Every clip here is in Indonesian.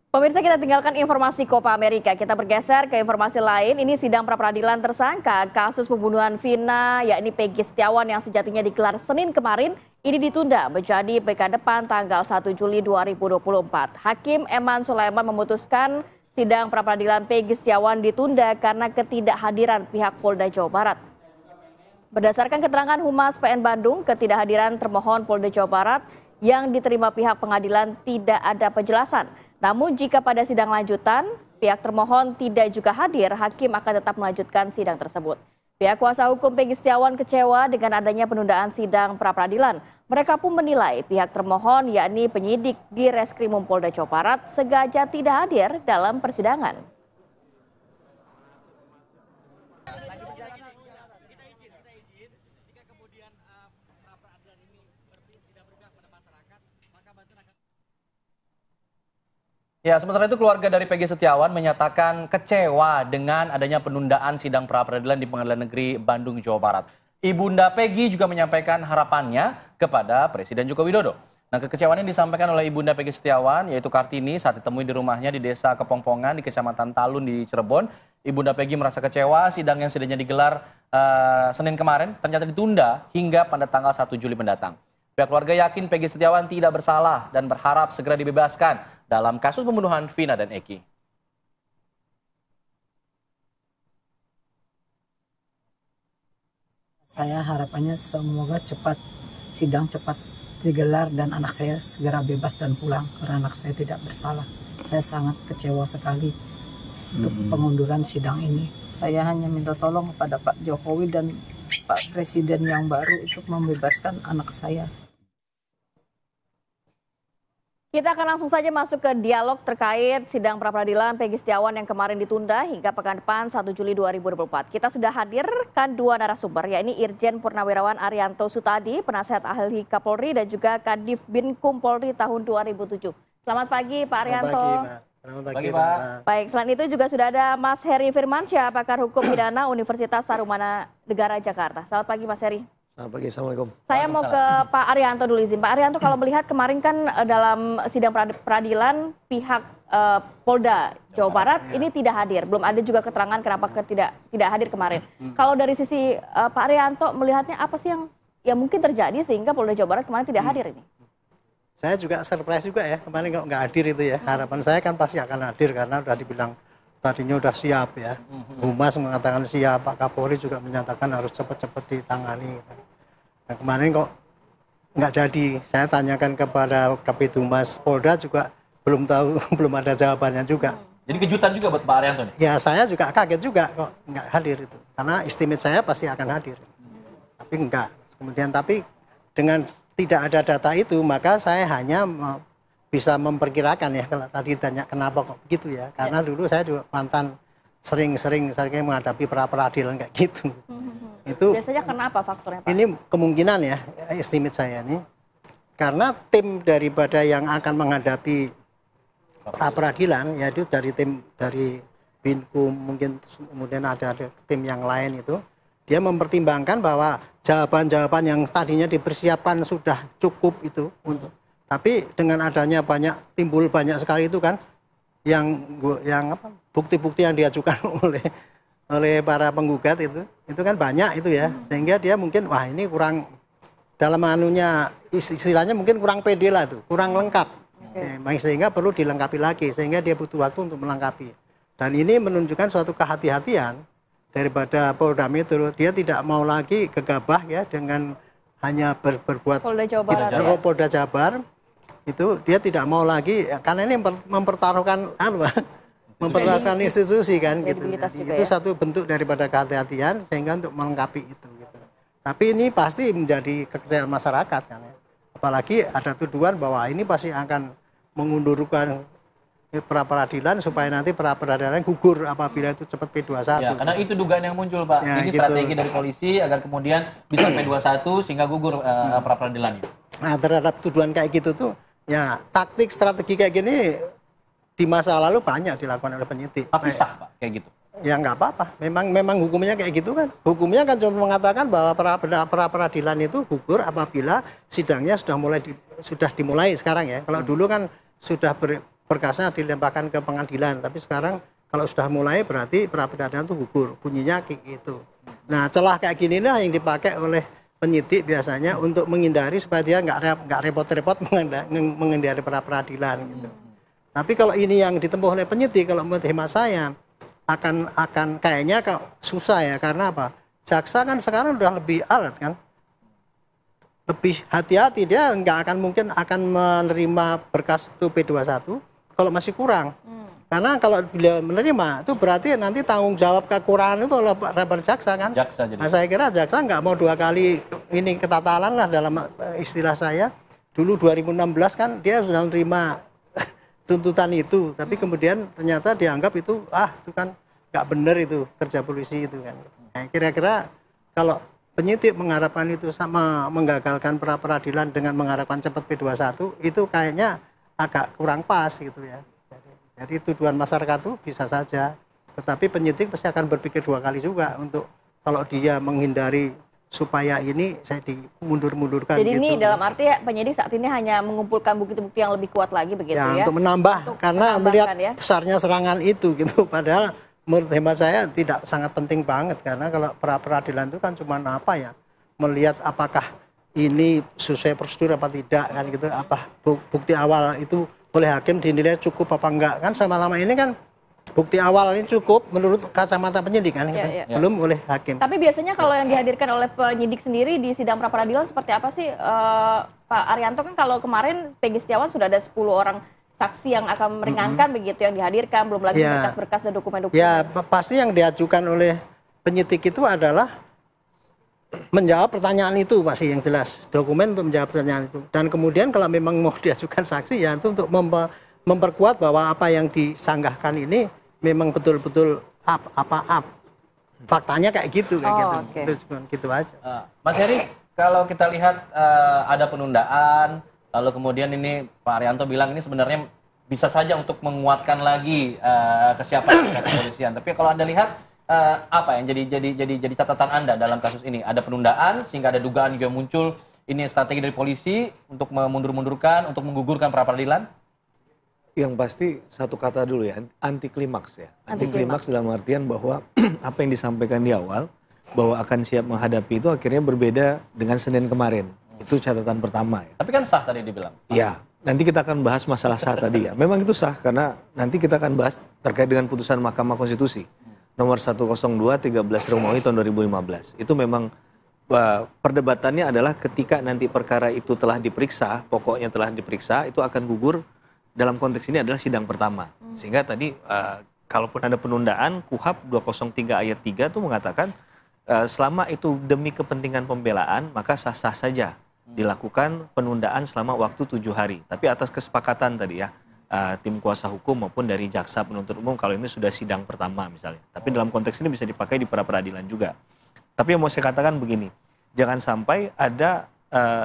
Pemirsa, kita tinggalkan informasi Copa America. Kita bergeser ke informasi lain. Ini sidang pra-peradilan tersangka kasus pembunuhan Vina, yakni Peggy Setiawan yang sejatinya digelar Senin kemarin. Ini ditunda menjadi pekan depan tanggal 1 Juli 2024. Hakim Eman Sulaiman memutuskan sidang pra-peradilan Peggy Setiawan ditunda karena ketidakhadiran pihak Polda Jawa Barat. Berdasarkan keterangan Humas PN Bandung, ketidakhadiran termohon Polda Jawa Barat yang diterima pihak pengadilan tidak ada penjelasan. Namun jika pada sidang lanjutan, pihak termohon tidak juga hadir, hakim akan tetap melanjutkan sidang tersebut. Pihak kuasa hukum Peggy Setiawan kecewa dengan adanya penundaan sidang pra-peradilan. Mereka pun menilai pihak termohon, yakni penyidik di Reskrimum Polda Jawa Barat, sengaja tidak hadir dalam persidangan. Ya, sementara itu keluarga dari Peggy Setiawan menyatakan kecewa dengan adanya penundaan sidang pra-peradilan di Pengadilan Negeri Bandung, Jawa Barat. Ibunda Peggy juga menyampaikan harapannya kepada Presiden Joko Widodo. Nah, kekecewaan yang disampaikan oleh Ibunda Peggy Setiawan, yaitu Kartini, saat ditemui di rumahnya di Desa Kepongpongan di Kecamatan Talun di Cirebon. Ibunda Peggy merasa kecewa sidang yang sedangnya digelar Senin kemarin ternyata ditunda hingga pada tanggal 1 Juli mendatang. Pihak keluarga yakin Peggy Setiawan tidak bersalah dan berharap segera dibebaskan dalam kasus pembunuhan Vina dan Eki. Saya harapannya semoga sidang cepat digelar dan anak saya segera bebas dan pulang karena anak saya tidak bersalah. Saya sangat kecewa sekali untuk pengunduran sidang ini. Saya hanya minta tolong kepada Pak Jokowi dan Pak Presiden yang baru untuk membebaskan anak saya. Kita akan langsung saja masuk ke dialog terkait sidang pra-peradilan Peggy Setiawan yang kemarin ditunda hingga pekan depan 1 Juli 2024. Kita sudah hadirkan dua narasumber, yakni Irjen Purnawirawan Arianto Sutadi, penasihat ahli Kapolri, dan juga Kadif Binkum Polri tahun 2007. Selamat pagi Pak Arianto. Selamat pagi Pak. Baik, selain itu juga sudah ada Mas Heri Firmansyah, pakar hukum pidana Universitas Taruman Negara Jakarta. Selamat pagi Mas Heri. Selamat pagi, Assalamualaikum. Saya mau ke Pak Arianto dulu izin. Pak Arianto, kalau melihat kemarin kan dalam sidang peradilan pihak Polda Jawa Barat ini tidak hadir. Belum ada juga keterangan kenapa tidak hadir kemarin. Kalau dari sisi Pak Arianto melihatnya apa sih yang mungkin terjadi sehingga Polda Jawa Barat kemarin tidak hadir ini? Saya juga surprise juga ya, kemarin kok nggak hadir itu ya. Harapan saya kan pasti akan hadir karena sudah dibilang tadinya udah siap ya. Humas mengatakan siap, Pak Kapolri juga menyatakan harus cepat-cepat ditangani. Nah, kemarin kok nggak jadi. Saya tanyakan kepada Kabid Humas Polda juga belum tahu, belum ada jawabannya juga. Jadi kejutan juga buat Pak Arianto nih? Ya saya juga kaget juga kok nggak hadir itu. Karena estimate saya pasti akan hadir. Tapi enggak. Kemudian tapi dengan tidak ada data itu, maka saya hanya bisa memperkirakan ya, kalau tadi tanya kenapa kok begitu ya. Karena dulu saya juga mantan sering menghadapi pra-peradilan kayak gitu. Itu biasanya kenapa faktornya Pak? Ini kemungkinan ya, estimate saya nih. Karena tim daripada yang akan menghadapi pra-peradilan, yaitu dari tim dari Binkum, mungkin kemudian ada tim yang lain itu, dia mempertimbangkan bahwa jawaban-jawaban yang tadinya dipersiapkan sudah cukup itu untuk. Tapi dengan adanya timbul banyak sekali itu kan yang bukti-bukti yang diajukan oleh para penggugat itu kan banyak itu ya, sehingga dia mungkin wah ini kurang dalam anunya istilahnya mungkin kurang pede lah tuh, kurang lengkap. Sehingga perlu dilengkapi lagi, sehingga dia butuh waktu untuk melengkapi. Dan ini menunjukkan suatu kehati-hatian daripada Polda Metro. Dia tidak mau lagi gegabah ya dengan hanya berbuat Polda Jawa Barat. Polda Jabar itu dia tidak mau lagi karena ini mempertaruhkan mempertaruhkan institusi kan gitu. Itu satu bentuk daripada kehati-hatian sehingga untuk melengkapi itu gitu. Tapi ini pasti menjadi kekecewaan masyarakat kan ya. Apalagi ada tuduhan bahwa ini pasti akan mengundurkan pra-peradilan supaya nanti pra-peradilan gugur apabila itu cepat P21. Ya, karena itu dugaan yang muncul Pak. Ya, ini gitu. strategi dari polisi agar kemudian bisa P21 sehingga gugur pra-peradilan ini. Nah, terhadap tuduhan kayak gitu tuh ya taktik strategi kayak gini di masa lalu banyak dilakukan oleh penyidik. Tapi sah Pak kayak gitu? Ya nggak apa-apa. Memang hukumnya kayak gitu kan. Hukumnya kan cuma mengatakan bahwa pra-peradilan itu gugur apabila sidangnya sudah dimulai sekarang ya. Kalau dulu kan sudah berkasnya dilempahkan ke pengadilan. Tapi sekarang kalau sudah mulai berarti pra peradilan itu gugur, bunyinya kayak gitu. Nah, celah kayak gini lah yang dipakai oleh penyidik biasanya untuk menghindari supaya dia nggak repot-repot menghindari pra peradilan gitu. Tapi kalau ini yang ditempuh oleh penyidik, kalau menurut hemat saya akan kayaknya susah ya, karena apa? Jaksa kan sekarang udah lebih alert kan, lebih hati-hati, dia nggak akan mungkin akan menerima berkas itu P21 kalau masih kurang. Karena kalau beliau menerima itu berarti nanti tanggung jawab kekurangan itu oleh jaksa kan. Jaksa jadi. Nah, saya kira jaksa nggak mau 2 kali ini ketatalan lah dalam istilah saya. Dulu 2016 kan dia sudah menerima tuntutan itu, tapi kemudian ternyata dianggap itu itu kan nggak benar itu kerja polisi itu kan. Nah, kira-kira kalau penyidik mengharapkan itu sama menggagalkan pra peradilan dengan mengharapkan cepat P21 itu kayaknya agak kurang pas gitu ya. Jadi tuduhan masyarakat itu bisa saja, tetapi penyidik pasti akan berpikir 2 kali juga untuk kalau dia menghindari supaya ini saya dimundur-mundurkan. Jadi gitu. ini dalam arti penyidik saat ini hanya mengumpulkan bukti-bukti yang lebih kuat lagi begitu ya? Untuk menambah, Untuk karena menambahkan, melihat ya? besarnya serangan itu gitu. Padahal menurut hemat saya tidak sangat penting banget, karena kalau pra peradilan itu kan cuma melihat apakah ini sesuai prosedur apa tidak kan gitu, apa bukti awal itu oleh hakim dinilai cukup apa enggak kan, selama ini kan bukti awal ini cukup menurut kacamata penyidik kan gitu. Belum oleh hakim. Tapi biasanya kalau yang dihadirkan oleh penyidik sendiri di sidang pra peradilan seperti apa sih Pak Arianto? Kan kalau kemarin Peggy Setiawan sudah ada 10 orang saksi yang akan meringankan begitu yang dihadirkan, belum lagi berkas-berkas dan dokumen-dokumen. Ya pasti yang diajukan oleh penyidik itu adalah menjawab pertanyaan itu, pasti yang jelas dokumen untuk menjawab pertanyaan itu, dan kemudian kalau memang mau diajukan saksi ya itu untuk memperkuat bahwa apa yang disanggahkan ini memang betul-betul faktanya kayak gitu gitu. Itu cuma gitu aja. Mas Heri, kalau kita lihat ada penundaan, lalu kemudian ini Pak Arianto bilang ini sebenarnya bisa saja untuk menguatkan lagi kesiapan kepolisian. Tapi kalau Anda lihat apa yang jadi catatan Anda dalam kasus ini? Ada penundaan sehingga ada dugaan juga muncul ini strategi dari polisi untuk memundur-mundurkan, untuk menggugurkan pra peradilan? Yang pasti satu kata dulu ya, anti klimaks ya. Anti klimaks dalam artian bahwa apa yang disampaikan di awal bahwa akan siap menghadapi itu akhirnya berbeda dengan Senin kemarin. Itu catatan pertama ya. Tapi kan sah tadi dibilang. Iya, nanti kita akan bahas masalah sah tadi ya. Memang itu sah karena nanti kita akan bahas terkait dengan putusan Mahkamah Konstitusi nomor 102/13 Romawi tahun 2015. Itu memang perdebatannya adalah ketika nanti perkara itu telah diperiksa, pokoknya telah diperiksa, itu akan gugur. Dalam konteks ini adalah sidang pertama. Sehingga tadi kalaupun ada penundaan, KUHP 203 ayat 3 itu mengatakan selama itu demi kepentingan pembelaan, maka sah-sah saja dilakukan penundaan selama waktu 7 hari. Tapi atas kesepakatan tadi ya, tim kuasa hukum maupun dari jaksa penuntut umum kalau ini sudah sidang pertama misalnya. Tapi dalam konteks ini bisa dipakai di pra peradilan juga. Tapi yang mau saya katakan begini, jangan sampai ada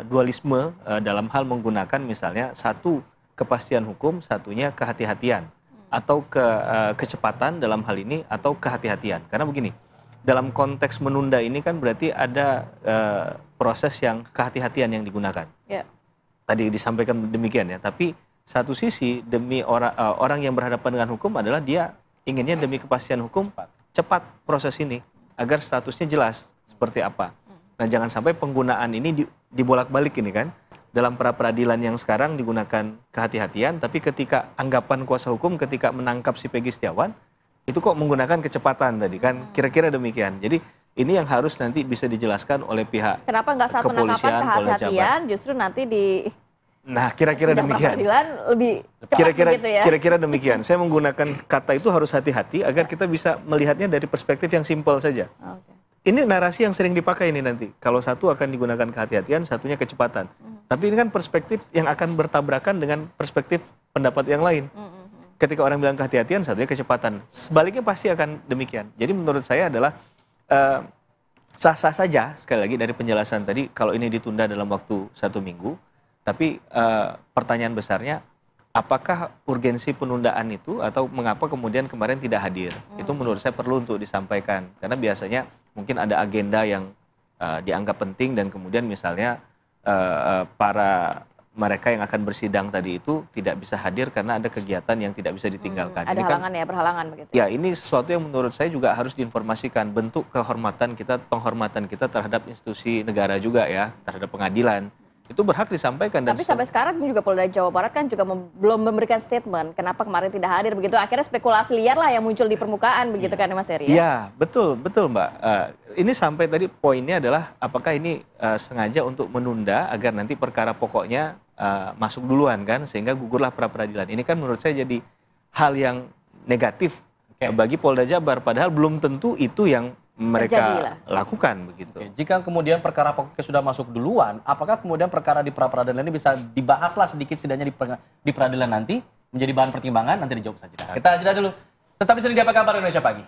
dualisme dalam hal menggunakan misalnya satu kepastian hukum, satunya kehati-hatian atau kecepatan dalam hal ini atau kehati-hatian. Karena begini, dalam konteks menunda ini kan berarti ada proses yang kehati-hatian yang digunakan. Tadi disampaikan demikian ya, tapi satu sisi demi orang yang berhadapan dengan hukum adalah dia inginnya demi kepastian hukum cepat proses ini agar statusnya jelas seperti apa. Nah, jangan sampai penggunaan ini dibolak-balik ini kan. Dalam pra peradilan yang sekarang digunakan kehati-hatian, tapi ketika anggapan kuasa hukum ketika menangkap si Peggy Setiawan itu kok menggunakan kecepatan tadi kan, kira-kira demikian. Jadi ini yang harus nanti bisa dijelaskan oleh pihak kenapa nggak saat penangkapan kehati-hatian, justru nanti di kira-kira demikian. Lebih cepat gitu ya. Kira-kira demikian. Saya menggunakan kata itu harus hati-hati agar kita bisa melihatnya dari perspektif yang simpel saja. Ini narasi yang sering dipakai ini nanti. Kalau satu akan digunakan kehati-hatian, satunya kecepatan. Tapi ini kan perspektif yang akan bertabrakan dengan perspektif pendapat yang lain. Ketika orang bilang kehati-hatian, satunya kecepatan. Sebaliknya pasti akan demikian. Jadi menurut saya adalah sah-sah saja, sekali lagi dari penjelasan tadi, kalau ini ditunda dalam waktu 1 minggu. Tapi pertanyaan besarnya, apakah urgensi penundaan itu atau mengapa kemudian kemarin tidak hadir? Itu menurut saya perlu untuk disampaikan. Karena biasanya mungkin ada agenda yang dianggap penting dan kemudian misalnya para mereka yang akan bersidang tadi itu tidak bisa hadir karena ada kegiatan yang tidak bisa ditinggalkan. Ada Ini halangan ya, berhalangan begitu. ya ini sesuatu yang menurut saya juga harus diinformasikan, bentuk kehormatan kita, penghormatan kita terhadap institusi negara juga ya, terhadap pengadilan. Itu berhak disampaikan. Tapi sampai sekarang juga Polda Jawa Barat kan juga belum memberikan statement kenapa kemarin tidak hadir begitu. Akhirnya spekulasi liar lah yang muncul di permukaan begitu kan Mas Heri? Iya, betul Mbak. Ini sampai tadi poinnya adalah apakah ini sengaja untuk menunda agar nanti perkara pokoknya masuk duluan kan, sehingga gugurlah pra peradilan. Ini kan menurut saya jadi hal yang negatif bagi Polda Jabar, padahal belum tentu itu yang mereka lakukan begitu. Jika kemudian perkara pokoknya sudah masuk duluan, apakah kemudian perkara di pra peradilan ini bisa dibahaslah sedikit setidaknya di peradilan nanti menjadi bahan pertimbangan? Nanti dijawab saja. Kita jeda dulu. Tetap di sini di Apa Kabar Indonesia Pagi.